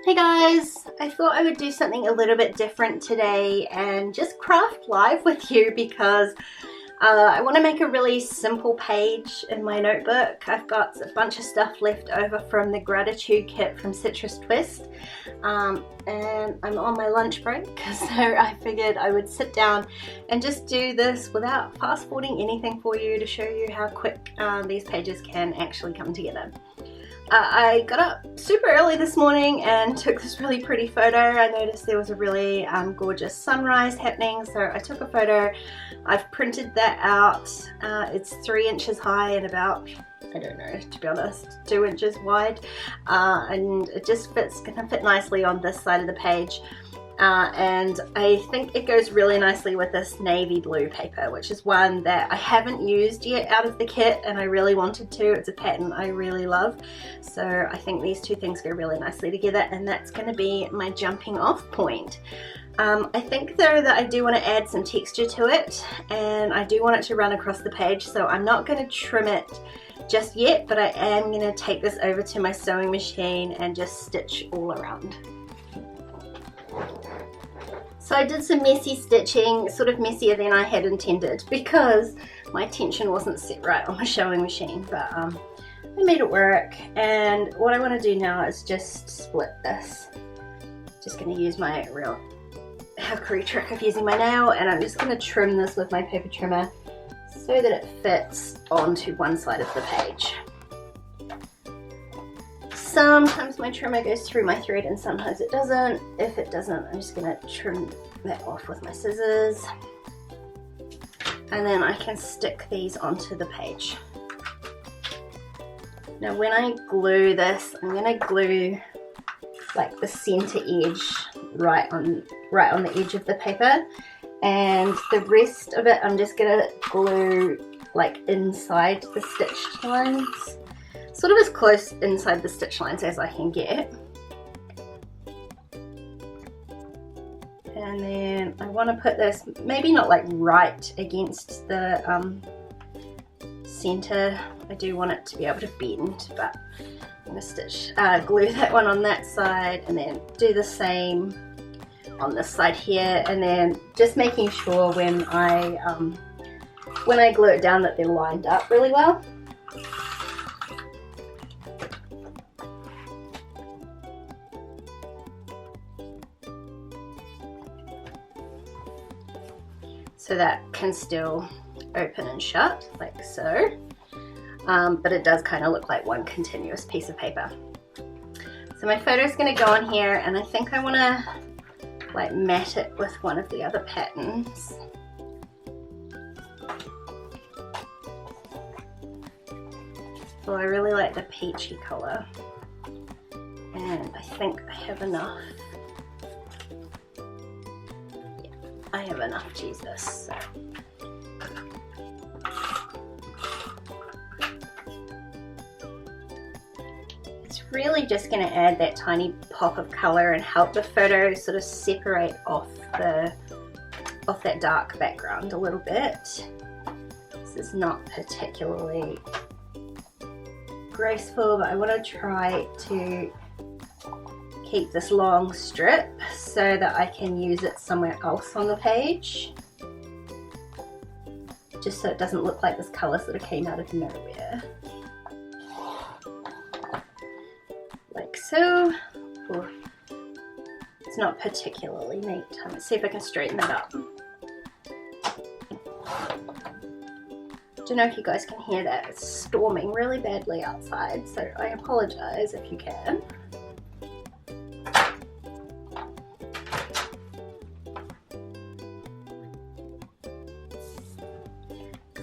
Hey guys, I thought I would do something a little bit different today and just craft live with you because I want to make a really simple page in my notebook. I've got a bunch of stuff left over from the gratitude kit from Citrus Twist and I'm on my lunch break, so I figured I would sit down and just do this without fast forwarding anything for you to show you how quick these pages can actually come together. I got up super early this morning and took this really pretty photo. I noticed there was a really gorgeous sunrise happening, so I took a photo. I've printed that out. It's 3 inches high and about, I don't know, to be honest, 2 inches wide, and it just gonna fit nicely on this side of the page. And I think it goes really nicely with this navy blue paper, which is one that I haven't used yet out of the kit and I really wanted to. It's a pattern I really love, so I think these two things go really nicely together, and that's going to be my jumping off point. I think though that I do want to add some texture to it, and I do want it to run across the page, so I'm not going to trim it just yet, but I am going to take this over to my sewing machine and just stitch all around. So I did some messy stitching, sort of messier than I had intended because my tension wasn't set right on my sewing machine, but I made it work. And what I want to do now is just split this. Just going to use my real hackery trick of using my nail, and I'm just going to trim this with my paper trimmer so that it fits onto one side of the page. Sometimes my trimmer goes through my thread and sometimes it doesn't. If it doesn't, I'm just going to trim that off with my scissors. And then I can stick these onto the page. Now when I glue this, I'm going to glue like the center edge right on the edge of the paper. And the rest of it I'm just going to glue like inside the stitched lines. Sort of as close inside the stitch lines as I can get. And then I want to put this, maybe not like right against the center. I do want it to be able to bend, but I'm going to glue that one on that side and then do the same on this side here, and then just making sure when I glue it down that they're lined up really well. So that can still open and shut like so, but it does kind of look like one continuous piece of paper. So my photo is going to go on here, and I think I want to like mat it with one of the other patterns. So I really like the peachy color, and I think I have enough. I have enough to use this. So. It's really just going to add that tiny pop of color and help the photo sort of separate off that dark background a little bit. This is not particularly graceful, but I want to try to keep this long strip so that I can use it somewhere else on the page, just so it doesn't look like this colour sort of came out of nowhere. Like so. Ooh, it's not particularly neat. Let's see if I can straighten that up. Don't know if you guys can hear that. It's storming really badly outside, so I apologise if you can.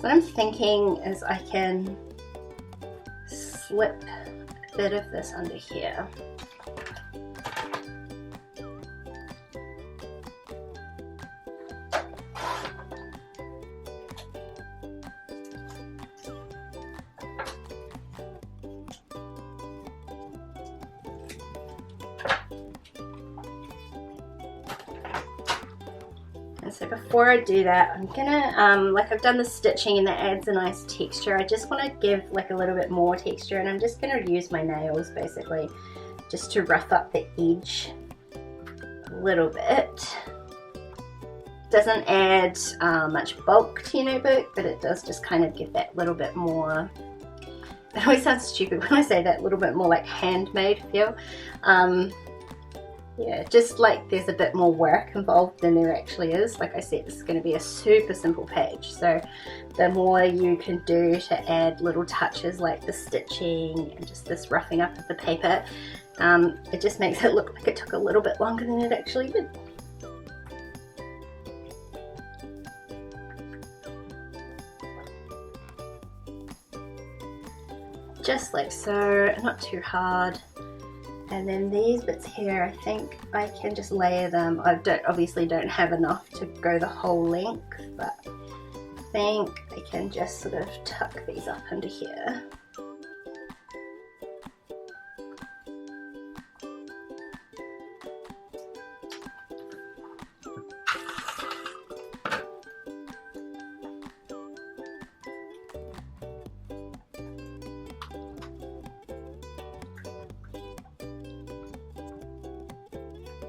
What I'm thinking is I can slip a bit of this under here. So before I do that, I'm gonna, like I've done the stitching and that adds a nice texture. I just want to give like a little bit more texture, and I'm just gonna use my nails basically just to rough up the edge a little bit. Doesn't add much bulk to your notebook, but it does just kind of give that little bit more, it always sounds stupid when I say that, little bit more like handmade feel. Yeah, just like there's a bit more work involved than there actually is. Like I said, this is going to be a super simple page, so the more you can do to add little touches like the stitching and just this roughing up of the paper, it just makes it look like it took a little bit longer than it actually did. Just like so, not too hard. And then these bits here, I think I can just layer them. I obviously don't have enough to go the whole length, but I think I can just sort of tuck these up under here.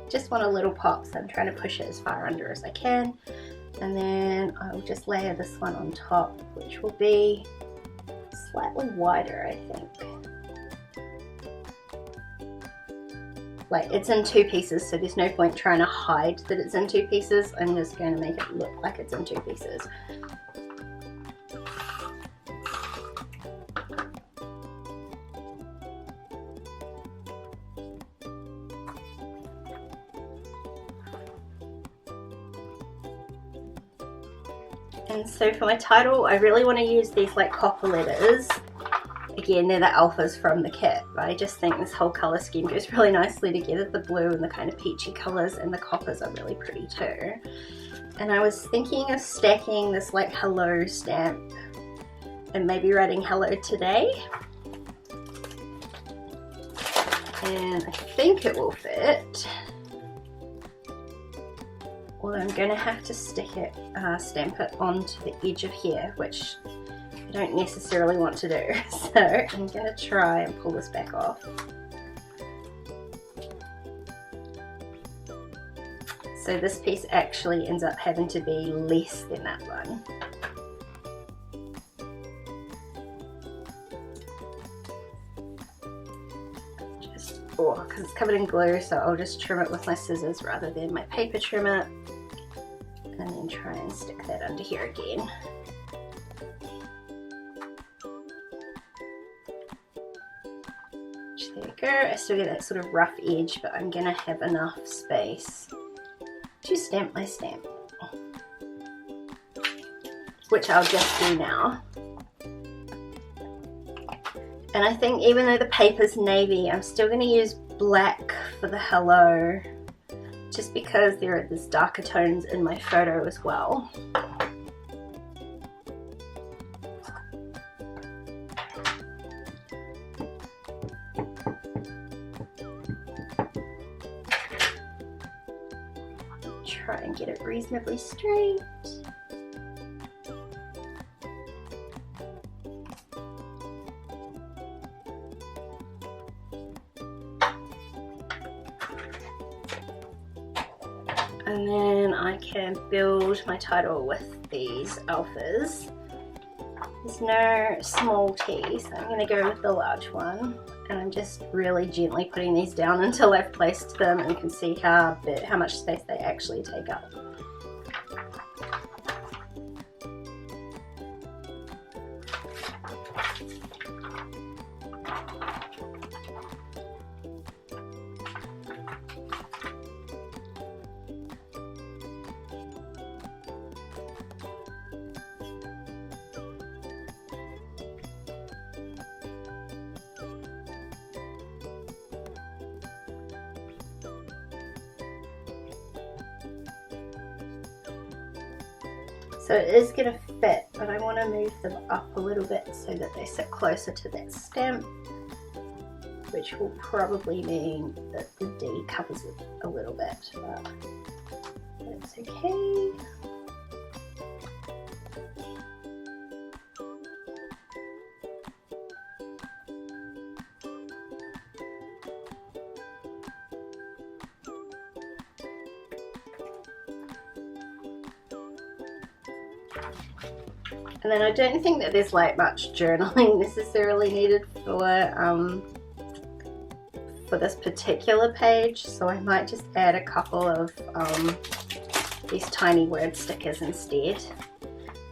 Just want a little pop, so I'm trying to push it as far under as I can. And then I'll just layer this one on top, which will be slightly wider, I think. Like, it's in two pieces, so there's no point trying to hide that it's in two pieces. I'm just going to make it look like it's in two pieces. And so for my title, I really want to use these like copper letters. Again, they're the alphas from the kit, but I just think this whole colour scheme goes really nicely together. The blue and the kind of peachy colours, and the coppers are really pretty too. And I was thinking of stacking this like hello stamp and maybe writing hello today. And I think it will fit. Well, I'm going to have to stick it, stamp it onto the edge of here, which I don't necessarily want to do. So I'm going to try and pull this back off. So this piece actually ends up having to be less than that one. Because it's covered in glue, so I'll just trim it with my scissors rather than my paper trimmer, and then try and stick that under here again. There we go. I still get that sort of rough edge, but I'm gonna have enough space to stamp my stamp, which I'll just do now. And I think even though the paper's navy, I'm still going to use black for the hello, just because there are these darker tones in my photo as well. Try and get it reasonably straight. And then I can build my title with these alphas. There's no small t, so I'm going to go with the large one. And I'm just really gently putting these down until I've placed them, and you can see how much space they actually take up. So it is going to fit, but I want to move them up a little bit so that they sit closer to that stamp, which will probably mean that the D covers it a little bit, but that's okay. And then I don't think that there's like much journaling necessarily needed for this particular page, so I might just add a couple of these tiny word stickers instead.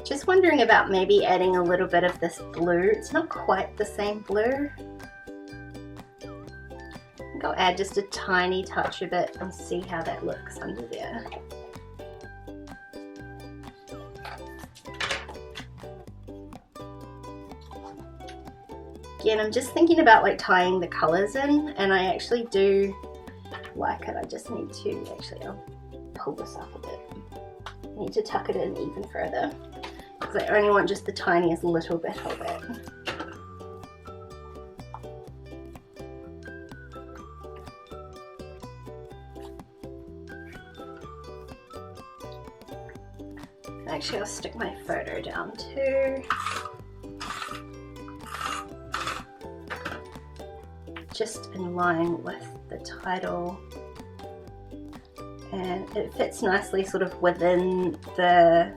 Just wondering about maybe adding a little bit of this blue. It's not quite the same blue. I think I'll add just a tiny touch of it and see how that looks under there. Again, I'm just thinking about like tying the colors in, and I actually do like it. I just need to, actually I'll pull this up a bit. I need to tuck it in even further because I only want just the tiniest little bit of it. Actually, I'll stick my photo down too. Just in line with the title, and it fits nicely sort of within the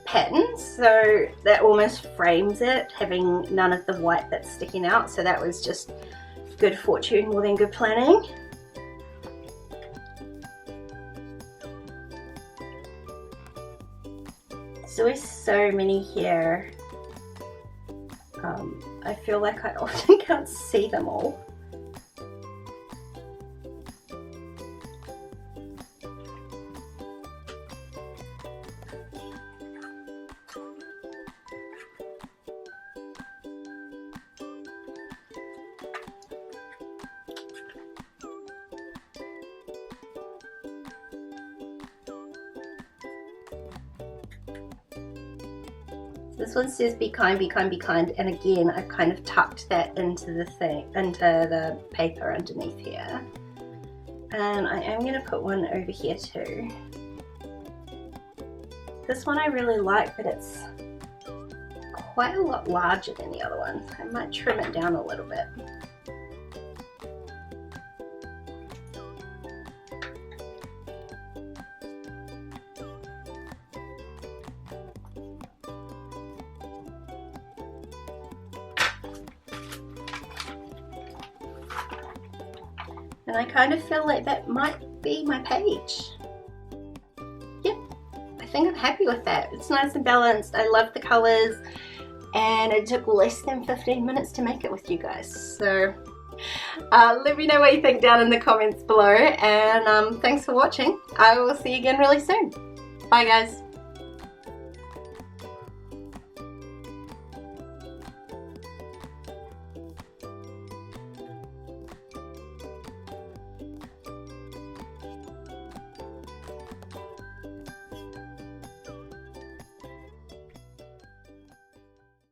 pattern, so that almost frames it, having none of the white that's sticking out. So that was just good fortune more than good planning. So there's so many here. I feel like I often can't see them all. This one says be kind, be kind, be kind, and again I've kind of tucked that into the paper underneath here. And I am going to put one over here too. This one I really like, but it's quite a lot larger than the other ones. I might trim it down a little bit. And I kind of feel like that might be my page. Yep, I think I'm happy with that. It's nice and balanced. I love the colors, and it took less than 15 minutes to make it with you guys. So let me know what you think down in the comments below, and thanks for watching. I will see you again really soon. Bye guys.